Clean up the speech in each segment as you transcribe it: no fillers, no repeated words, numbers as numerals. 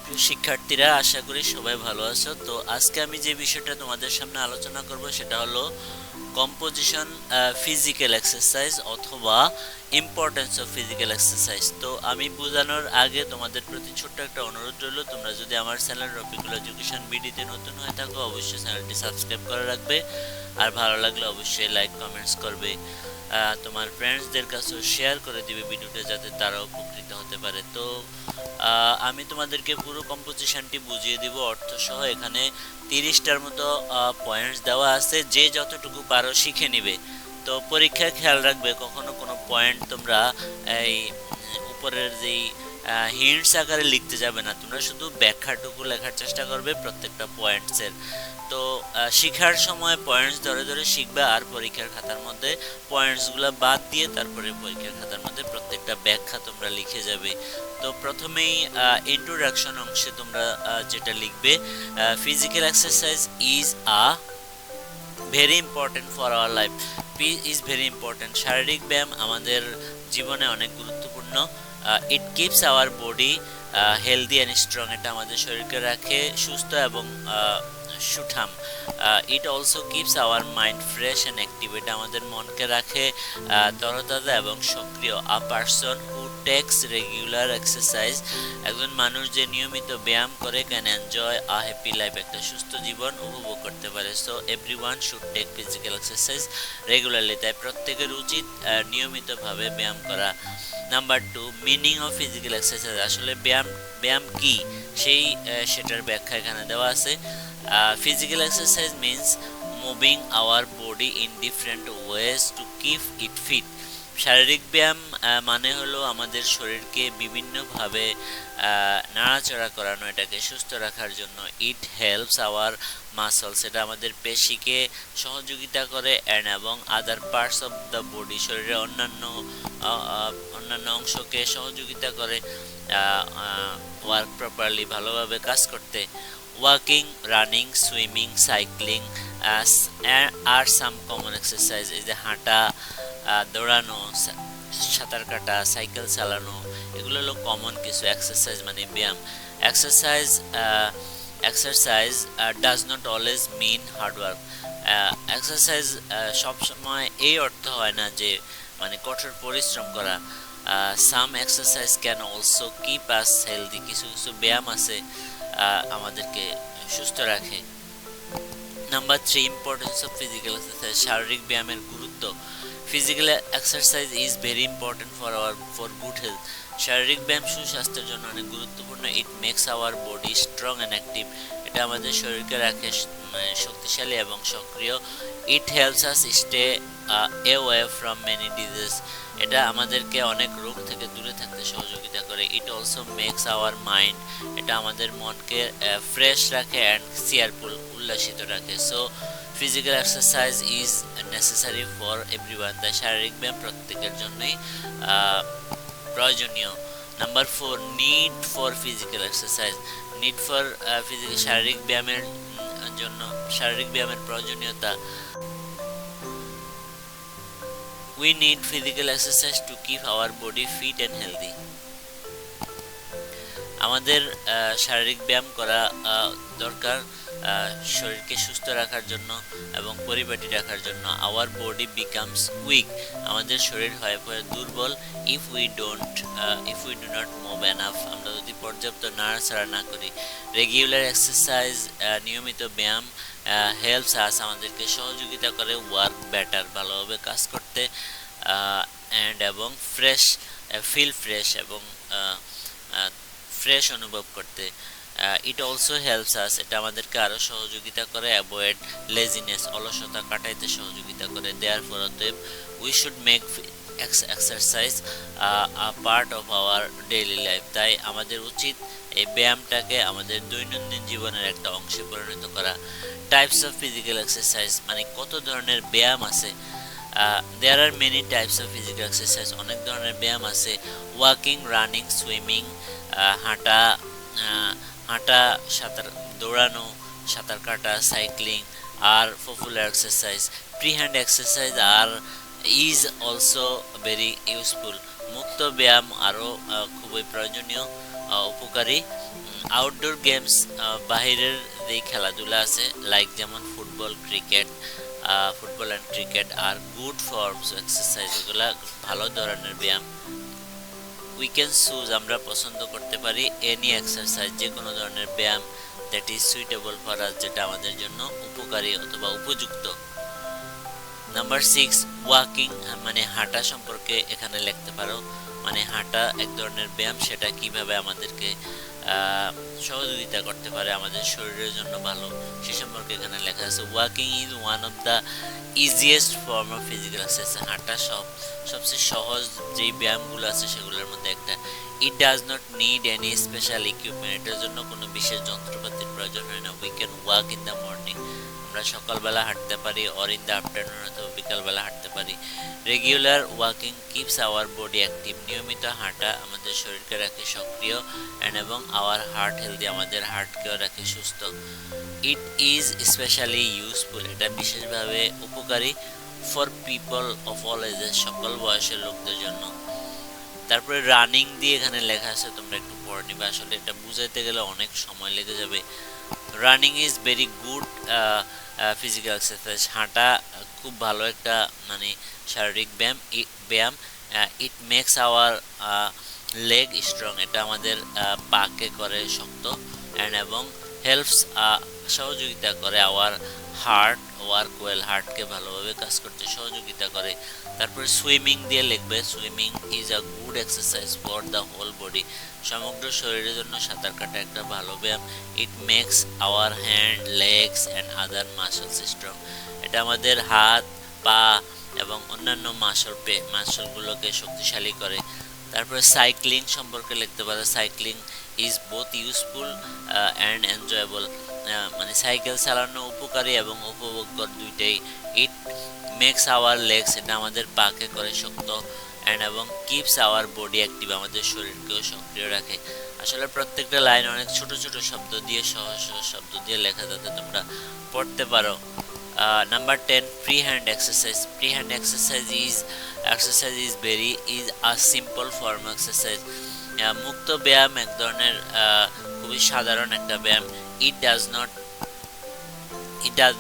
প্রিয় শিক্ষার্থীরা, আশা করি সবাই ভালো আছো। তো আজকে আমি যে বিষয়টা তোমাদের সামনে আলোচনা করব সেটা হলো কম্পোজিশন ফিজিক্যাল এক্সারসাইজ অথবা ইম্পর্টেন্স অফ ফিজিক্যাল এক্সারসাইজ। তো আমি বোঝানোর আগে তোমাদের প্রতি ছোট্ট একটা অনুরোধ রইল, তোমরা যদি আমার চ্যানেল রফিকুল এডুকেশন বিডিতে নতুন হয়ে থাকো অবশ্যই চ্যানেলটি সাবস্ক্রাইব করে রাখবে, আর ভালো লাগলে অবশ্যই লাইক কমেন্টস করবে, তোমার ফ্রেন্ডসদের কাছেও শেয়ার করে দিবে ভিডিওটা, যাতে তারাও উপকৃত হতে পারে। তো আমি তোমাদেরকে পুরো কম্পোজিশনটি বুঝিয়ে দিব অর্থ সহ। এখানে 30টার মতো পয়েন্টস দেওয়া আছে, যে যতটুকু পারো শিখে নিবে। তো পরীক্ষায় খেয়াল রাখবে কখনো কোনো পয়েন্ট তোমরা এই উপরের যেই হিন্টস আকারে লিখতে যাবে না, তোমরা শুধু ব্যাখ্যাটুকু লেখার চেষ্টা করবে প্রত্যেকটা পয়েন্টসের। তো শিখার সময় পয়েন্টস ধরে ধরে শিখবে, আর পরীক্ষার খাতার মধ্যে পয়েন্টসগুলো বাদ দিয়ে তারপরে পরীক্ষার খাতার মধ্যে প্রত্যেকটা ব্যাখ্যা তোমরা লিখে যাবে। তো প্রথমেই ইন্ট্রোডাকশন অংশে তোমরা যেটা লিখবে, physical exercise is a very important for our life. Is very important, শারীরিক ব্যায়াম আমাদের জীবনে অনেক গুরুত্বপূর্ণ। It keeps our body healthy and strong, এটা আমাদের শরীরকে রাখে সুস্থ এবং সুঠাম। It also keeps our mind fresh and active, এটা আমাদের মনকে রাখে তরতাজা এবং সক্রিয়। আ person who text regular exercise, একজন মানুষ যে নিয়মিত ব্যায়াম করে, can enjoy a happy life, একটা সুস্থ জীবন উপভোগ করতে পারে। So everyone should take physical exercise regularly, তাই প্রত্যেকের উচিত নিয়মিতভাবে ব্যায়াম করা। Number 2, meaning of physical exercise, আসলে ব্যায়াম কি সেটার ব্যাখ্যা এখানে দেওয়া আছে। Physical exercise means moving our body in different ways to keep it fit. শারীরিক ব্যায়াম মানে হলো আমাদের শরীরকে বিভিন্নভাবে নাড়াচাড়া করানো, এটাকে সুস্থ রাখার জন্য। ইট হেল্পস আওয়ার মাসলস, এটা আমাদের পেশিকে সহযোগিতা করে, অ্যান্ড এবং other parts of the body, শরীরের অন্যান্য অংশকে সহযোগিতা করে ওয়ার্ক প্রপারলি, ভালোভাবে কাজ করতে। ওয়াকিং, রানিং, সুইমিং, সাইক্লিং আর সাম কমন এক্সারসাইজ, এই যে হাঁটা, দৌড়ানো, সাঁতার কাটা, সাইকেল চালানো, এগুলো হলো কমন কিছু এক্সারসাইজ, মানে ব্যায়াম। Exercise exercise does not always mean hard work, exercise সবসময় এই অর্থ হয় না যে মানে কঠোর পরিশ্রম করা। Some exercise can also keep us healthy, কিছু কিছু ব্যায়াম আছে আমাদেরকে সুস্থ রাখে। Number 3, importance of physical exercise, শারীরিক ব্যায়ামের গুরুত্ব। Physical exercise is very important for good health, শারীরিক ব্যায়াম সুস্বাস্থ্যের জন্য অনেক গুরুত্বপূর্ণ। It makes our body strong and active, এটা আমাদের শরীরকে রাখে শক্তিশালী এবং সক্রিয়। It helps us stay away from many disease, এটা আমাদেরকে অনেক রোগ থেকে দূরে থাকতে সহযোগিতা করে। It also makes our mind, এটা আমাদের মনকে ফ্রেশ রাখে অ্যান্ড চেয়ারফুল, উল্লাসিত রাখে। So physical exercise is necessary for everyone, তাই শারীরিক ব্যায়াম প্রত্যেকের জন্যই প্রয়োজনীয়। Number 4, need for physical exercise, need for physical, শারীরিক ব্যায়ামের জন্য শারীরিক ব্যায়ামের প্রয়োজনীয়তা। We need physical exercise to keep our body fit and healthy. আমাদের শারীরিক ব্যায়াম করা দরকার শরীরকে সুস্থ রাখার জন্য এবং পরিপাটি রাখার জন্য। আওয়ার বডি বিকামস উইক, আমাদের শরীর হয়ে পড়ে দুর্বল। If we do not move enough, আমরা যদি পর্যাপ্ত নাড়াচাড়া না করি। রেগুলার এক্সারসাইজ, নিয়মিত ব্যায়াম, হেল্পস আস, আমাদেরকে সহযোগিতা করে ওয়ার্ক বেটার, ভালোভাবে কাজ করতে, এবং ফিল ফ্রেশ এবং ফ্রেশ অনুভব করতে। ইট অলসো হেল্পস আস, এটা আমাদেরকে আরও সহযোগিতা করে অ্যাভয়েড লেজিনেস, অলসতা কাটাইতে সহযোগিতা করে। দেয়ারফর অতএব we should make exercise a part of our daily life, তাই আমাদের উচিত এই ব্যায়ামটাকে আমাদের দৈনন্দিন জীবনের একটা অংশে পরিণত করা। টাইপস অফ ফিজিক্যাল এক্সারসাইজ, মানে কত ধরনের ব্যায়াম আছে। There are many types of physical exercise, অনেক ধরনের ব্যায়াম আছে। ওয়াকিং, রানিং, সুইমিং, হাঁটা, দৌড়ানো, সাঁতার কাটা, cycling are popular exercise. Free hand exercise is also very useful, মুক্ত ব্যায়াম আরও খুবই প্রয়োজনীয়, উপকারী। আউটডোর গেমস বাহিরের যে খেলাধুলা আছে লাইক যেমন football and cricket are good forms exercise, এগুলা ভালো ধরনের ব্যায়াম। উই ক্যান চুজ, আমরা পছন্দ করতে পারি এনি এক্সারসাইজ, যে কোনো ধরনের ব্যায়াম that is suitable for us, যেটা আমাদের জন্য উপকারী অথবা উপযুক্ত। নাম্বার 6 ওয়াকিং, মানে হাঁটা সম্পর্কে এখানে লিখতে পারো, মানে হাঁটা এক ধরনের ব্যায়াম, সেটা কিভাবে আমাদেরকে সহযোগিতা করতে পারে, আমাদের শরীরের জন্য ভালো, সে সম্পর্কে এখানে লেখা আছে। Walking is one of the easiest form of physical exercise, হাঁটা সবচেয়ে সহজ যেই ব্যায়ামগুলো আছে সেগুলোর মধ্যে একটা। It does not need any special equipment, এটার জন্য কোনো বিশেষ যন্ত্রপাতির প্রয়োজন হয় না। We can walk in the morning, আমরা সকালবেলা হাঁটতে পারি, অর ইন দ্য আফটারনুন অথবা বিকালবেলা হাঁটতে পারি। Regular walking keeps our body active, নিয়মিত হাঁটা আমাদের শরীরকে রাখে সক্রিয় এবং আওয়ার হার্ট হেলদি, আমাদের হার্টকেও রাখে সুস্থ। ইট ইজ স্পেশালি ইউজফুল, এটা বিশেষভাবে উপকারী for people of all ages, সকল বয়সের লোকদের জন্য। তারপরে রানিং দিয়ে এখানে লেখা আছে, তোমরা একটু পড়ে নিবে, আসলে এটা বুঝাইতে গেলে অনেক সময় লেগে যাবে। Running is very good physical exercise, হাঁটা খুব ভালো একটা মানে শারীরিক ব্যায়াম। It makes our leg strong, এটা আমাদের পাকে করে শক্ত, এবং হেল্পস সহযোগিতা করে আওয়ার হার্ট ওয়ার্ক ওয়েল, হার্টকে ভালোভাবে কাজ করতে সহযোগিতা করে। তারপরে সুইমিং দিয়ে লিখবে, swimming is a good exercise for the whole body, সমগ্র শরীরের জন্য সাঁতার কাটা একটা ভালো ব্যায়াম। It makes our hand legs and other muscles strong, এটা আমাদের হাত পা এবং অন্যান্য মাসলগুলোকে শক্তিশালী করে। তারপরে সাইক্লিং সম্পর্কে লিখতে পারো, cycling is both useful and enjoyable, মানে সাইকেল চালানো উপকারী এবং উপভোগ্য দুইটাই। ইট মেক্স আওয়ার লেগস, এটা আমাদের পাকে করে শক্ত, এবং কিপস আওয়ার বডি অ্যাক্টিভ, আমাদের শরীরকেও সক্রিয় রাখে। আসলে প্রত্যেকটা লাইন অনেক ছোট ছোট শব্দ দিয়ে সহজ সহজ শব্দ দিয়ে লেখা, যাতে তোমরা পড়তে পারো। Number 10 free hand exercise, free hand exercise is a simple form exercise, মুক্ত ব্যায়াম এক ধরনের খুবই সাধারণ একটা ব্যায়াম। It does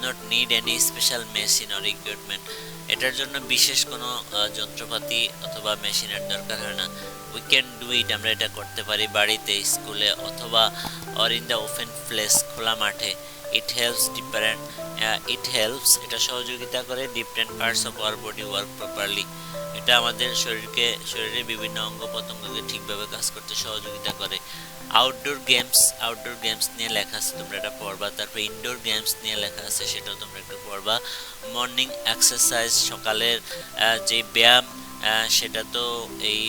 not need any special machine or equipment, এটার জন্য বিশেষ কোনো যন্ত্রপাতি অথবা মেশিনের দরকার হয় না। উই ক্যান ডু ইট, আমরা এটা করতে পারি বাড়িতে, স্কুলে অথবা or in the open place, খোলা মাঠে। এটা সহযোগিতা করে different parts of our body work properly, এটা আমাদের শরীরের বিভিন্ন অঙ্গ প্রত্যঙ্গকে ঠিকভাবে কাজ করতে সহযোগিতা করে। আউটডোর গেমস নিয়ে লেখা আছে, তোমরা এটা পড়বা। তারপর ইনডোর গেমস নিয়ে লেখা আছে, সেটাও তোমরা একটু পড়বা। মর্নিং এক্সারসাইজ, সকালের যে ব্যায়াম, সেটা তো এই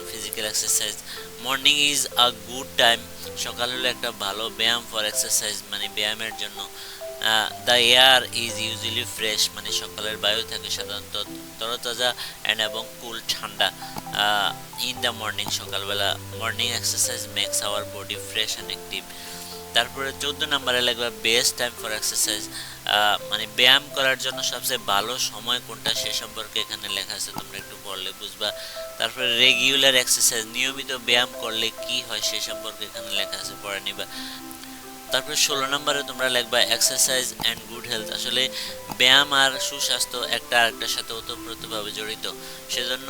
physical exercise. Morning is a good time, সকাল হলো একটা ভালো ব্যায়াম ফর এক্সারসাইজ, মানে ব্যায়ামের জন্য। The air is usually fresh, মানে সকালের বায়ু থাকে সাধারণত তরতাজা এবং কুল ঠান্ডা। ইন দ্য মর্নিং, সকালবেলা। Morning exercise makes our body fresh and active. তারপরে 14 নম্বরে লিখবা বেস্ট টাইম ফর এক্সারসাইজ, মানে ব্যায়াম করার জন্য সবচেয়ে ভালো সময় কোনটা সে সম্পর্কে এখানে লেখা আছে, তোমরা একটু পড়লে বুঝবা। তারপরে রেগুলার এক্সারসাইজ, নিয়মিত ব্যায়াম করলে কি হয় সে সম্পর্কে এখানে লেখা আছে, পড়ে নিবা। তারপরে 16 নম্বরে তোমরা লিখবা এক্সারসাইজ অ্যান্ড গুড হেলথ, আসলে ব্যায়াম আর সুস্বাস্থ্য একটা আরেকটার সাথে ওতপ্রোতভাবে জড়িত, সেজন্য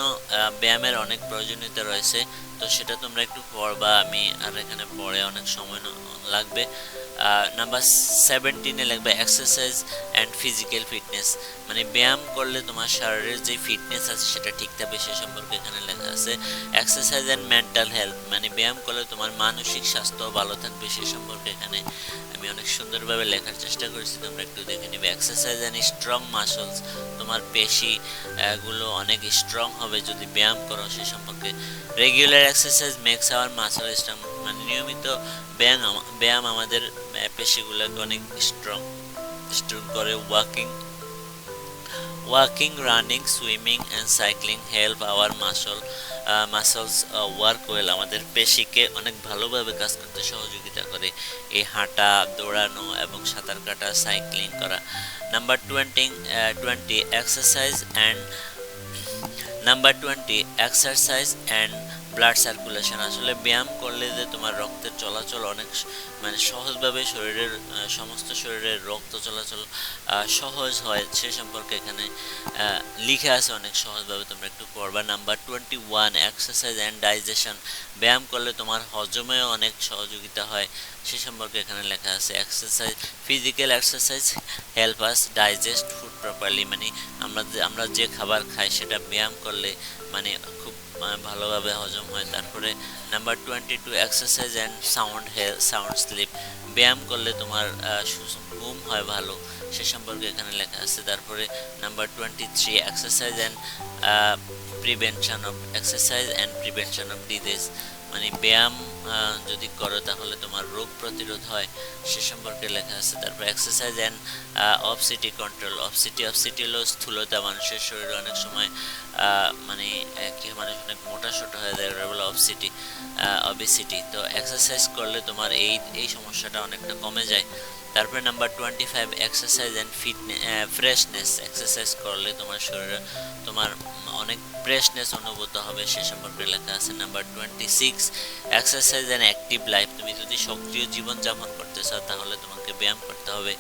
ব্যায়ামের অনেক প্রয়োজনীয়তা রয়েছে, তো সেটা তোমরা একটু পড়বা। আমি আর এখানে পড়ে অনেক সময় লাগবে। নাম্বার 17-এ লিখবা এক্সারসাইজ অ্যান্ড ফিজিক্যাল ফিটনেস, মানে ব্যায়াম করলে তোমার শারীরের যে ফিটনেস আছে সেটা ঠিক থাকবে, সে সম্পর্কে এখানে লেখা আছে। এক্সারসাইজ অ্যান্ড মেন্টাল হেলথ, মানে ব্যায়াম করলে তোমার মানসিক স্বাস্থ্য ভালো থাকবে, সে সম্পর্কে এখানে আমি অনেক সুন্দরভাবে লেখার চেষ্টা করেছি, তোমরা একটু দেখে নিবে। এক্সারসাইজ অ্যান্ড স্ট্রং মাসলস, তোমার পেশি গুলো অনেক স্ট্রং হবে যদি ব্যায়াম করো, সে সম্পর্কে। Regular exercise makes our muscle strong, মানে নিয়মিত ব্যায়াম আমাদের পেশিগুলোকে অনেক স্ট্রং করে। Walking, running, swimming and cycling help our muscles work well, আমাদের পেশিকে অনেক ভালোভাবে কাজ করতে সহযোগিতা করে এই হাঁটা, দৌড়ানো এবং সাঁতার কাটা, সাইক্লিং করা। Number 20 exercise and blood circulation. আসলে ব্যায়াম করলে যে তোমার রক্তের চলাচল অনেক মানে সহজভাবে শরীরের সমস্ত শরীরের রক্ত চলাচল সহজ হয় সে সম্পর্কে এখানে লিখে আছে অনেক সহজভাবে, তোমরা একটু পড়বা। নাম্বার 21 এক্সারসাইজ অ্যান্ড ডাইজেশন, ব্যায়াম করলে তোমার হজমেও অনেক সহযোগিতা হয় সে সম্পর্কে এখানে লেখা আছে। Exercise, physical exercise help us digest food properly, মানে আমরা যে খাবার খাই সেটা ব্যায়াম করলে মানে খুব ভালোভাবে হজম হয়। তারপরে number 22 exercise and sound sleep, ব্যায়াম করলে তোমার ঘুম হয় ভালো সে সম্পর্কে এখানে লেখা আছে। তারপরে number 23 exercise and prevention of disease, মানে ব্যায়াম যদি করো তাহলে তোমার রোগ প্রতিরোধ হয় সে সম্পর্কে লেখা আছে। তারপর এক্সারসাইজ অ্যান্ড অবসিটি কন্ট্রোল, অবসিটি হলো স্থূলতা, মানুষের শরীরে অনেক সময় মানে কি মানুষ অনেক মোটা সোটা হয়ে যায়, ওটা বলে অবেসিটি। তো এক্সারসাইজ করলে তোমার এই সমস্যাটা অনেকটা কমে যায়। তারপরে number 25 exercise and freshness, exercise করলে তোমার শরীরে তোমার অনেক ফ্রেশনেস অনুভূত হবে সে সম্পর্কে লেখা আছে। Number 26 exercise and active life, তুমি যদি সক্রিয় জীবনযাপন করতে চাও তাহলে তোমাকে ব্যায়াম করতে হবে,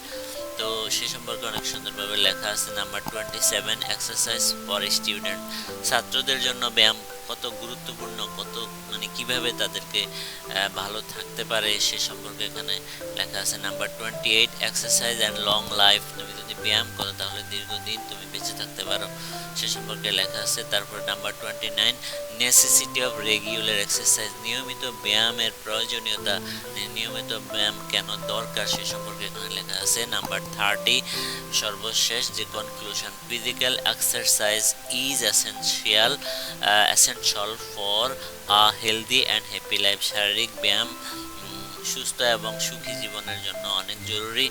তো সে সম্পর্কে অনেক সুন্দরভাবে লেখা আছে। নাম্বার 27 এক্সারসাইজ ফর স্টুডেন্ট, ছাত্রদের জন্য ব্যায়াম কত গুরুত্বপূর্ণ, কত মানে কিভাবে তাদেরকে ভালো থাকতে পারে সে সম্পর্কে এখানে লেখা আছে। Number 28 exercise and long life, তুমি যদি ব্যায়াম করো তাহলে দীর্ঘদিন তুমি বেঁচে থাকতে পারো সে সম্পর্কে লেখা আছে। তারপর number 29 necessity of regular exercise, নিয়মিত ব্যায়ামের প্রয়োজনীয়তা, নিয়মিত ব্যায়াম কেন দরকার সে সম্পর্কে এখানে লেখা আছে। নাম্বার 30 সর্বশেষ যে conclusion, physical exercise is essential for a healthy and happy life, শারীরিক ব্যায়াম সুস্থ এবং সুখী জীবনের জন্য অনেক জরুরি।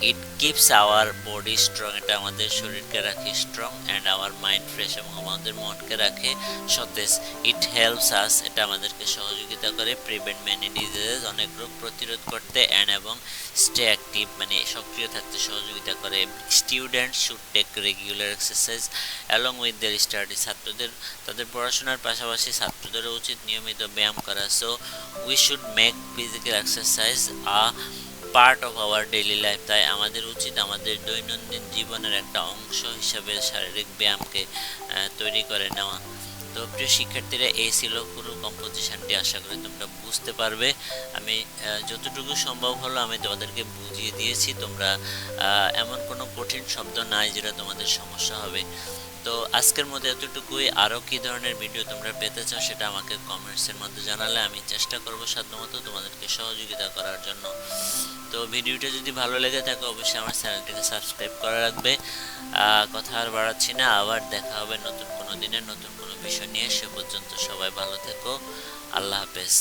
It keeps hour body strong, এটা আমাদের শরীরকে রাখে strong, and our mind fresh, এবং আমাদের মনকে রাখে সতেজ। ইট হেল্পস আস, এটা আমাদেরকে সহযোগিতা করে প্রিভেন্ট মেনি ডিজিজেস, অনেক রোগ প্রতিরোধ করতে, অ্যান্ড এবং স্টে অ্যাক্টিভ, মানে সক্রিয় থাকতে সহযোগিতা করে। Students should take regular exercise along with their study, ছাত্রদের তাদের পড়াশোনার পাশাপাশি ছাত্রদেরও উচিত নিয়মিত ব্যায়াম করা। So we should make physical exercise a part of our daily life, তাই আমাদের উচিত আমাদের দৈনন্দিন জীবনের একটা অংশ হিসাবে শারীরিক ব্যায়ামকে তৈরি করে নেওয়া। তো প্রিয় শিক্ষার্থীরা, এই ছিল পুরো কম্পোজিশনটি, আশা করি তোমরা বুঝতে পারবে। আমি যতটুকু সম্ভব হলো আমি তোমাদেরকে বুঝিয়ে দিয়েছি, তোমরা এমন কোনো কঠিন শব্দ নাই যেটা তোমাদের সমস্যা হবে। তো আজকের মধ্যে এতটুকুই, আরও কী ধরনের ভিডিও তোমরা পেতে চাও সেটা আমাকে কমেন্টসের মধ্যে জানালে আমি চেষ্টা করব সাধ্যমতো তোমাদেরকে সহযোগিতা করার জন্য। তো ভিডিওটা যদি ভালো লেগে থাকে অবশ্যই আমার চ্যানেলটিকে সাবস্ক্রাইব করে রাখবে। কথা আর বাড়াচ্ছি না, আবার দেখা হবে নতুন কোনো দিনে নতুন কোনো বিষয় নিয়ে। সে পর্যন্ত সবাই ভালো থেকো, আল্লাহ হাফেজ।